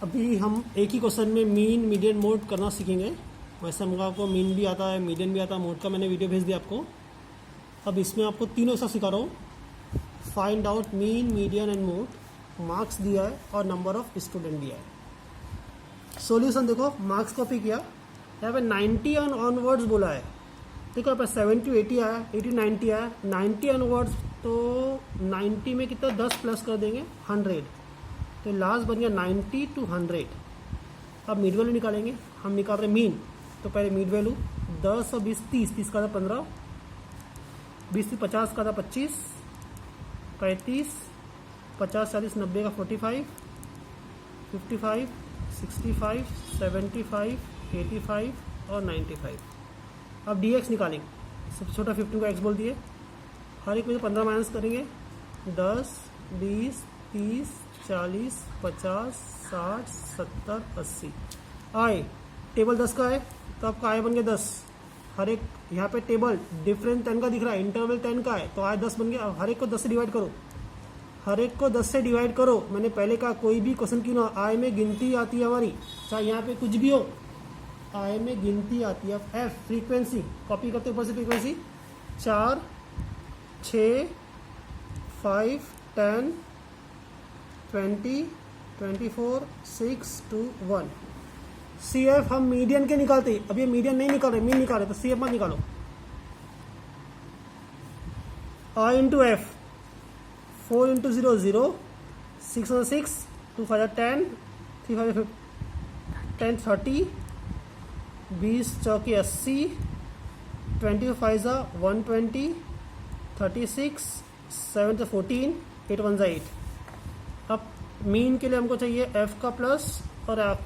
अभी हम एक ही क्वेश्चन में मीन मीडियन मोड करना सीखेंगे। वैसे हमको आपको मीन भी आता है, मीडियन भी आता है, मोड का मैंने वीडियो भेज दिया आपको। अब इसमें आपको तीनों सा सिखा रहा हूँ। Find out mean median and mode, marks दिया है और नंबर ऑफ स्टूडेंट दिया है। सॉल्यूशन देखो, मार्क्स कॉपी किया, यहाँ पे 90 ऑनवर्ड्स बोला है। देखो यहाँ पे 70 80 आया, 80 90 आया, 90 ऑनवर्ड्स तो 90 में कितना 10 प्लस कर देंगे 100, तो लास्ट बन गया 90 to 100। अब मिड वैल्यू निकालेंगे, हम निकाल रहे मीन। तो पहले मिड वैल्यू 10 और 20 30, 30 का था 15, 20 50 का था 25, 35 50 40 90 का 45, 55 65 75 85 और 95। अब dx निकालेंगे। सबसे छोटा 15 का x बोल दिए, हर एक में से 15 माइनस करेंगे, 10 20 30 40 50 60 70 80। आए टेबल 10 का है तो आपका आय बन गया 10। हर एक यहाँ पे टेबल डिफरेंस 10 का दिख रहा है, इंटरवल 10 का है तो आय 10 बन गया। अब हर एक को 10 से डिवाइड करो, हर एक को 10 से डिवाइड करो। मैंने पहले कहा कोई भी क्वेश्चन क्यों ना, आय में गिनती आती है हमारी, चाहे यहाँ पे कुछ भी हो, आय में गिनती आती है। एफ फ्रीक्वेंसी कॉपी करते ऊपर से, फ्रीक्वेंसी 4 6 5 10 20 24 6 2 1। सी एफ हम मीडियन के निकालते, अब ये मीडियन नहीं निकाल रहे, मीन निकाल रहे, तो सी एफ मत निकालो। आई इंटू एफ 4 इंटू 0 0, 6 on 6 2 5 10 3 5 10 30, 20 चौकी 80, 20 5 120, 36 7 14, 8 1 8। अब मीन के लिए हमको चाहिए एफ का प्लस और एफ।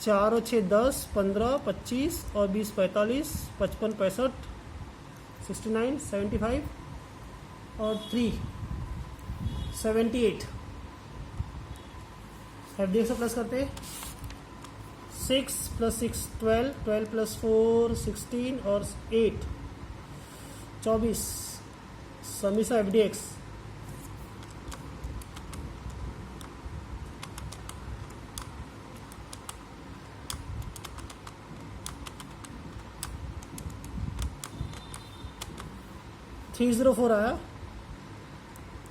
4 और 6 10 15 25 और 20 45 55 65 69 75 और 3 78। एफ डी एक्स प्लस करते, 6 + 6 12, 12 + 4 16 और 8 24। समीसा एफ डी एक्स 304 आया,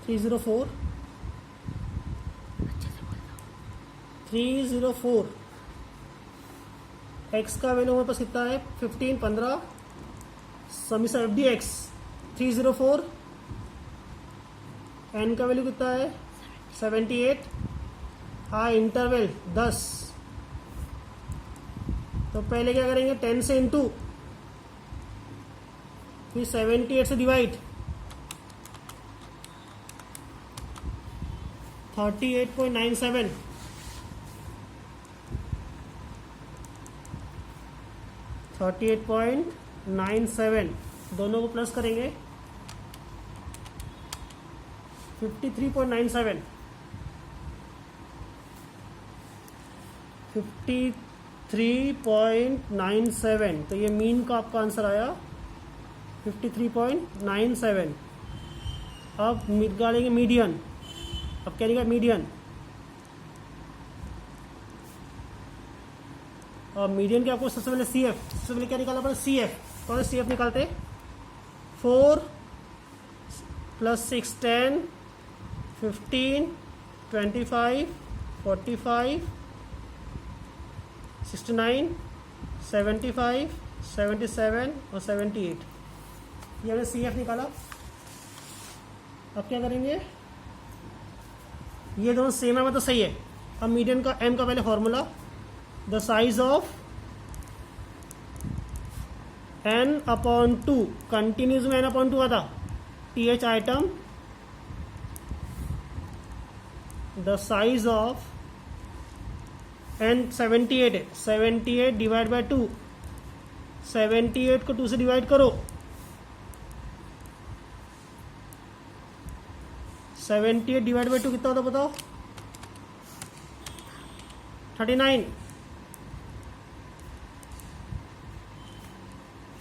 304 304। एक्स का वैल्यू हमारे पास कितना है 15 15। समीसा एफ डी एक्स 304, एन का वैल्यू कितना है 78। हाँ इंटरवल 10, तो पहले क्या करेंगे 10 से इंटू, फिर 78 से डिवाइड, 38.97, 38.97 दोनों को प्लस करेंगे 53.97, 53.97। तो ये मीन का आपका आंसर आया 53.97। अब निकालेंगे मीडियन। अब क्या निकालेगा मीडियन, और मीडियन के आपको सबसे पहले सी एफ, सबसे पहले क्या निकालना पड़ेगा सी एफ। तो सी एफ निकालते 4 + 6 10 15 25 45 69 75 77 और 78। ये हमने सी एफ निकाला। अब क्या करेंगे, ये दोनों सेम है मतलब सही है। अब मीडियन का एम का पहले formula, the size of n/2, continues में n/2 आता, T H item, the size of n 78 है, 78 डिवाइड बाय 2, 78 को 2 से डिवाइड करो, 78 डिवाइड बाई 2 कितना होता बताओ 39।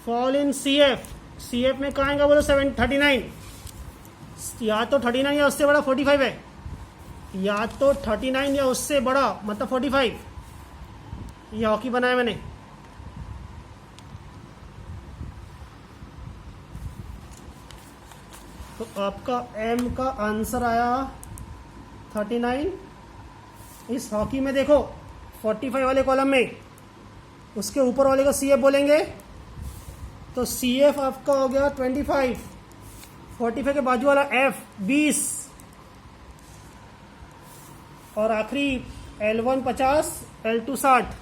Fall in C F, C F में कहाँ आएगा बोलो 39, या तो 39 या उससे बड़ा 45 है, या तो 39 या उससे बड़ा, मतलब 45। ये हॉकी बनाया मैंने। तो आपका एम का आंसर आया 39। इस हॉकी में देखो 45 वाले कॉलम में उसके ऊपर वाले को सी एफ बोलेंगे, तो सी एफ आपका हो गया 25। 45 के बाजू वाला एफ 20, और आखिरी L1 50, L2 60।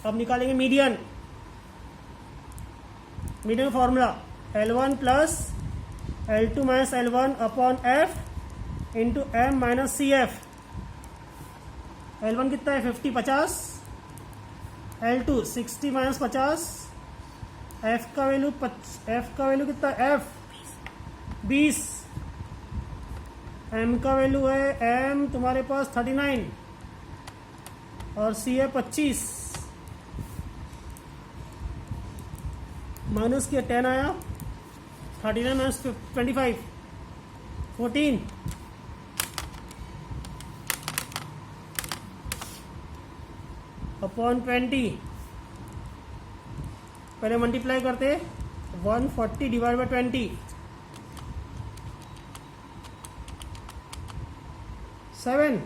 अब निकालेंगे median. Median formula L1 plus L2 minus L1 upon F into M minus C F. L1 कितना है 50 50, L2 60 माइनस 50, F का वैल्यू कितना है F 20, M का वैल्यू है M तुम्हारे पास 39 और सी है 25। माइनस किया 10 आया, 39 माइनस 25 14। अपॉन 20, पहले मल्टीप्लाई करते 140 डिवाइड बाई 20, 7।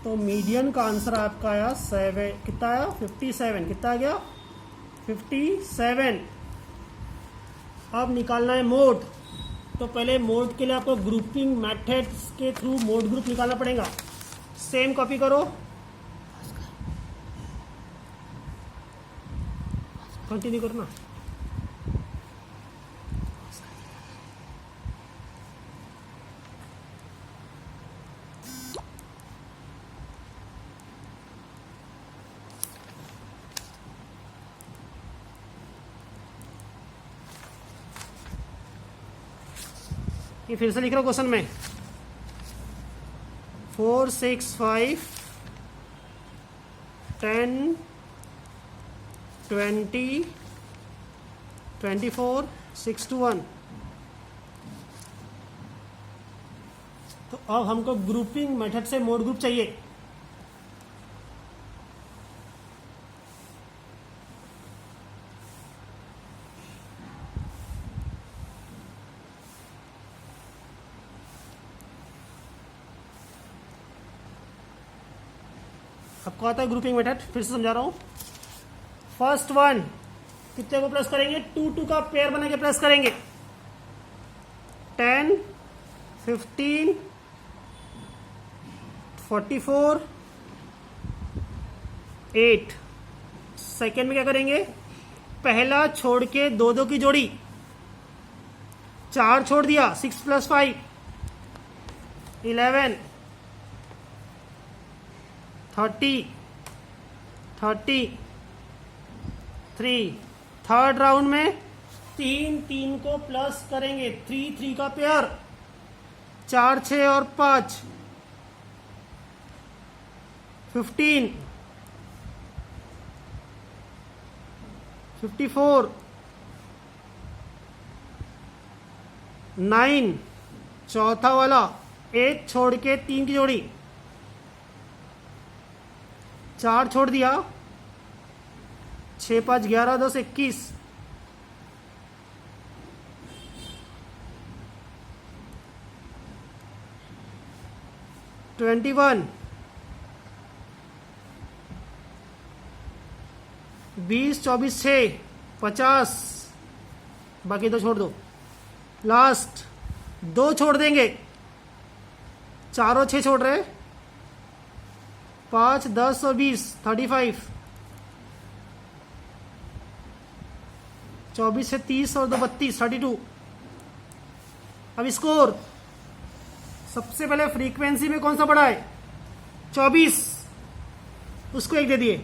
तो मीडियन का आंसर आपका आया 7। कितना आया 57। कितना आ गया 57। अब निकालना है मोड। तो पहले मोड के लिए आपको ग्रुपिंग मेथड्स के थ्रू मोड ग्रुप निकालना पड़ेगा। सेम कॉपी करो, कंटिन्यू करना। ये फिर से लिख रहा हूं क्वेश्चन में 4 6 5 10 20 24 6 to 1। तो अब हमको ग्रुपिंग मेथड से मोड ग्रुप चाहिए। आपको आता है ग्रुपिंग मेथड, फिर से समझा रहा हूं। फर्स्ट वन कितने को प्लस करेंगे 2 2 का पेयर बना के प्लस करेंगे 10 15 44 8। सेकेंड में क्या करेंगे पहला छोड़ के 2 2 की जोड़ी, 4 छोड़ दिया 6 प्लस 5 11 30 3। थर्ड राउंड में 3 3 को प्लस करेंगे 3 3 का पेयर, 4 6 और 5 15 54 9। चौथा वाला 1 छोड़ के 3 की जोड़ी, 4 छोड़ दिया 6 5 11 10 21। 21 20 24 6 50। बाकी 2 छोड़ दो, लास्ट 2 छोड़ देंगे, 4 और 6 छोड़ रहे 5 10 और 20 35। 24 से 30 और 2 32 32। अब स्कोर सबसे पहले फ्रीक्वेंसी में कौन सा बड़ा है 24, उसको 1 दे दिए।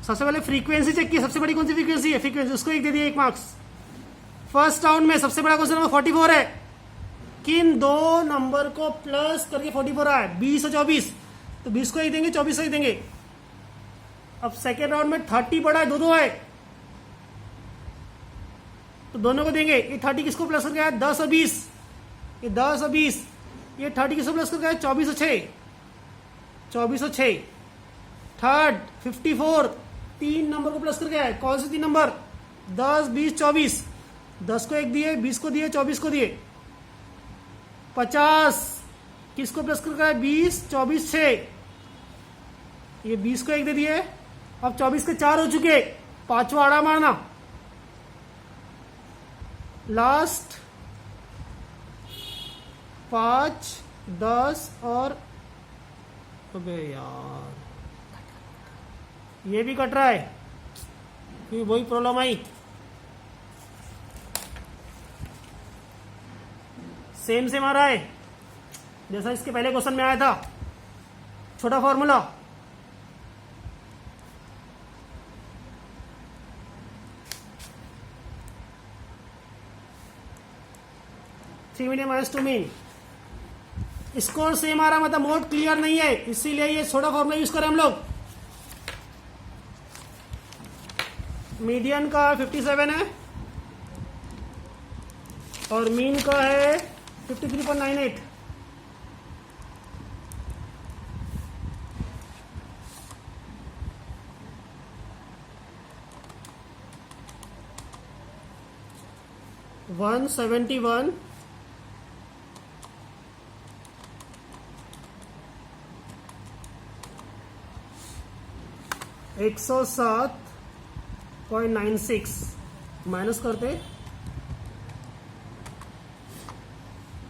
सबसे पहले फ्रीक्वेंसी चेक की, सबसे बड़ी कौन सी फ्रीक्वेंसी है फ्रीक्वेंसी, उसको 1 दे दिए 1 मार्क्स। फर्स्ट राउंड में सबसे बड़ा क्वेश्चन नंबर 44 है, किन 2 नंबर को प्लस करके 44 आया 20 और 24, तो 20 को 1 देंगे 24 को 1 देंगे। अब सेकेंड राउंड में 30 बड़ा है 2 2 है, तो दोनों को देंगे। ये 30 किसको प्लस करके आया 10 और 20, ये 10 और 20, ये 30 किसको प्लस करके आया 24 और 6, 24 और 6। थर्ड 54 3 नंबर को प्लस करके आया। कौन से 3 नंबर 10 20 24, 10 को 1 दिए, 20 को दिए, 24 को दिए। 50 किसको प्लस करके आया 20 24 6, ये 20 को 1 दे दिए। अब 24 के 4 हो चुके, पांचवा आड़ा मारना। लास्ट 5 10 और अबे यार ये भी कट रहा है, फिर वही प्रॉब्लम आई। सेम सेम आ रहा है जैसा इसके पहले क्वेश्चन में आया था। छोटा formula three medium minus 2 mean, score same आ रहा मतलब मोड क्लियर नहीं है, इसीलिए ये छोटा फॉर्मूला यूज करें हम लोग। मीडियन का 57 है और मीन का है 53.98। वन 71 107.96 माइनस करते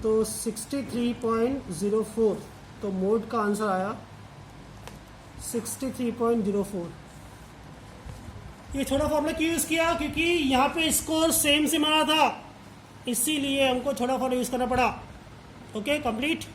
तो 63.04, तो मोड का आंसर आया 63.04। ये छोटा फॉर्मूला क्यों यूज किया, क्योंकि यहाँ पे स्कोर सेम से मारा था, इसीलिए हमको छोटा फॉर्मूला यूज करना पड़ा। Okay complete.